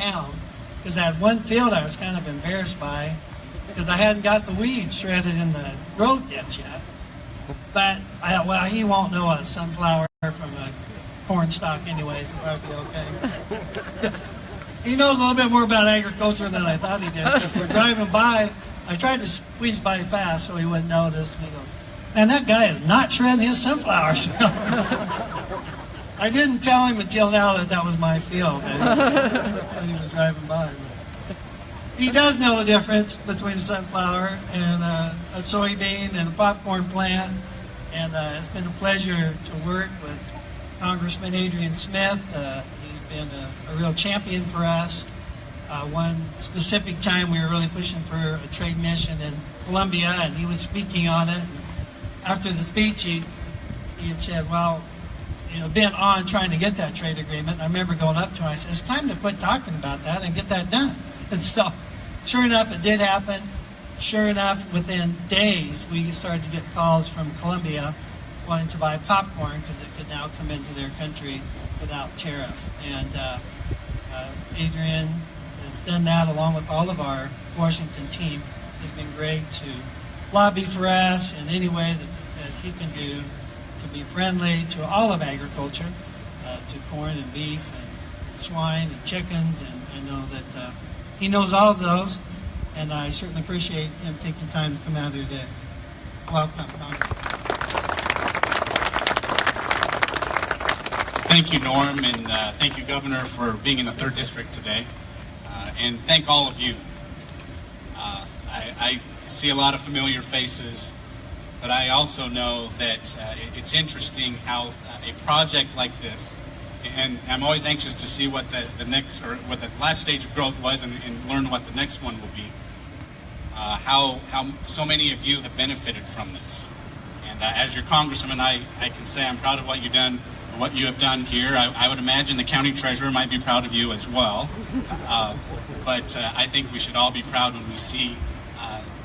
town, because I had one field I was kind of embarrassed by, because I hadn't got the weeds shredded in the road yet. But well, he won't know a sunflower from a corn stalk anyways, so probably be okay. He knows a little bit more about agriculture than I thought he did, because we're driving by. I tried to squeeze by fast so he wouldn't notice, and he goes, "Man, that guy is not shredding his sunflowers." I didn't tell him until now that that was my field, that he was driving by. But he does know the difference between a sunflower and a soybean and a popcorn plant, and it's been a pleasure to work with Congressman Adrian Smith. He's been a real champion for us. One specific time we were really pushing for a trade mission in Colombia, and he was speaking on it. And after the speech, he had said, well, been on trying to get that trade agreement. And I remember going up to him, I said, it's time to quit talking about that and get that done. And so, sure enough, it did happen. Sure enough, within days, we started to get calls from Colombia wanting to buy popcorn because it could now come into their country without tariff. And Adrian has done that along with all of our Washington team. He's been great to lobby for us in any way that he can do to be friendly to all of agriculture, to corn and beef and swine and chickens, and I know that he knows all of those, and I certainly appreciate him taking time to come out here today. Welcome, Congressman. Thank you, Norm, and thank you, Governor, for being in the 3rd District today. And thank all of you. I see a lot of familiar faces, but I also know that it's interesting how a project like this, and I'm always anxious to see what the next, or what the last stage of growth was, and learn what the next one will be. How so many of you have benefited from this. And as your congressman, I can say I'm proud of what you've done. What you have done here. I would imagine the county treasurer might be proud of you as well. But I think we should all be proud when we see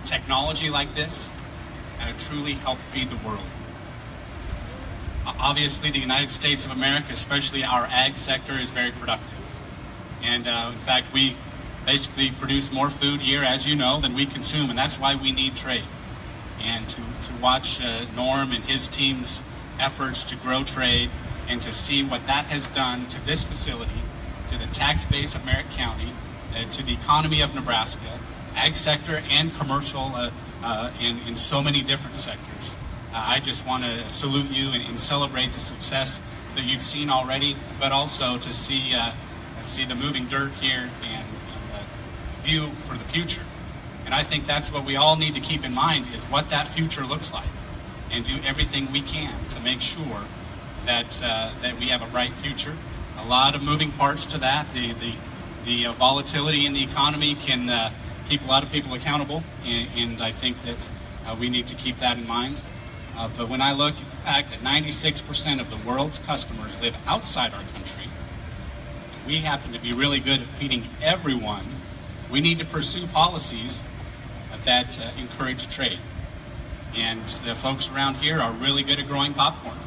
technology like this truly help feed the world. Obviously, the United States of America, especially our ag sector, is very productive. And in fact, we basically produce more food here, as you know, than we consume, and that's why we need trade. And to watch Norm and his team's efforts to grow trade, and to see what that has done to this facility, to the tax base of Merritt County, to the economy of Nebraska, ag sector and commercial, in so many different sectors. I just want to salute you and celebrate the success that you've seen already, but also to see the moving dirt here and the view for the future. And I think that's what we all need to keep in mind, is what that future looks like, and do everything we can to make sure that we have a bright future. A lot of moving parts to that. The volatility in the economy can keep a lot of people accountable, and I think that we need to keep that in mind. But when I look at the fact that 96% of the world's customers live outside our country, and we happen to be really good at feeding everyone, we need to pursue policies that encourage trade. And the folks around here are really good at growing popcorn.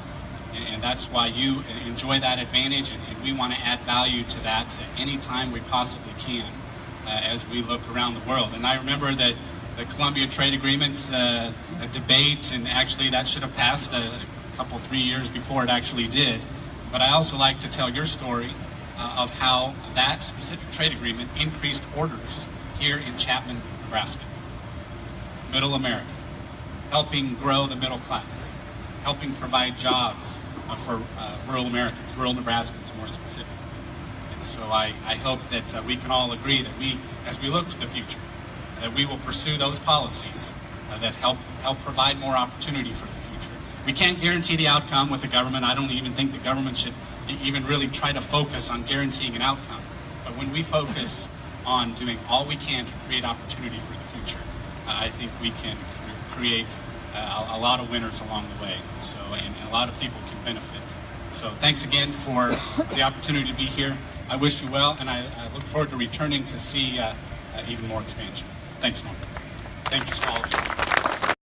And that's why you enjoy that advantage, and we want to add value to that any time we possibly can as we look around the world. And I remember the Colombia Trade Agreement debate, and actually that should have passed a couple, 3 years before it actually did. But I also like to tell your story of how that specific trade agreement increased orders here in Chapman, Nebraska, Middle America, helping grow the middle class, helping provide jobs for rural Americans, rural Nebraskans more specifically. And so I hope that we can all agree that as we look to the future, that we will pursue those policies that help provide more opportunity for the future. We can't guarantee the outcome with the government. I don't even think the government should even really try to focus on guaranteeing an outcome. But when we focus on doing all we can to create opportunity for the future, I think we can create a lot of winners along the way, and a lot of people can benefit. So thanks again for the opportunity to be here. I wish you well, and I look forward to returning to see even more expansion. Thanks, Norm. Thank you to all of you.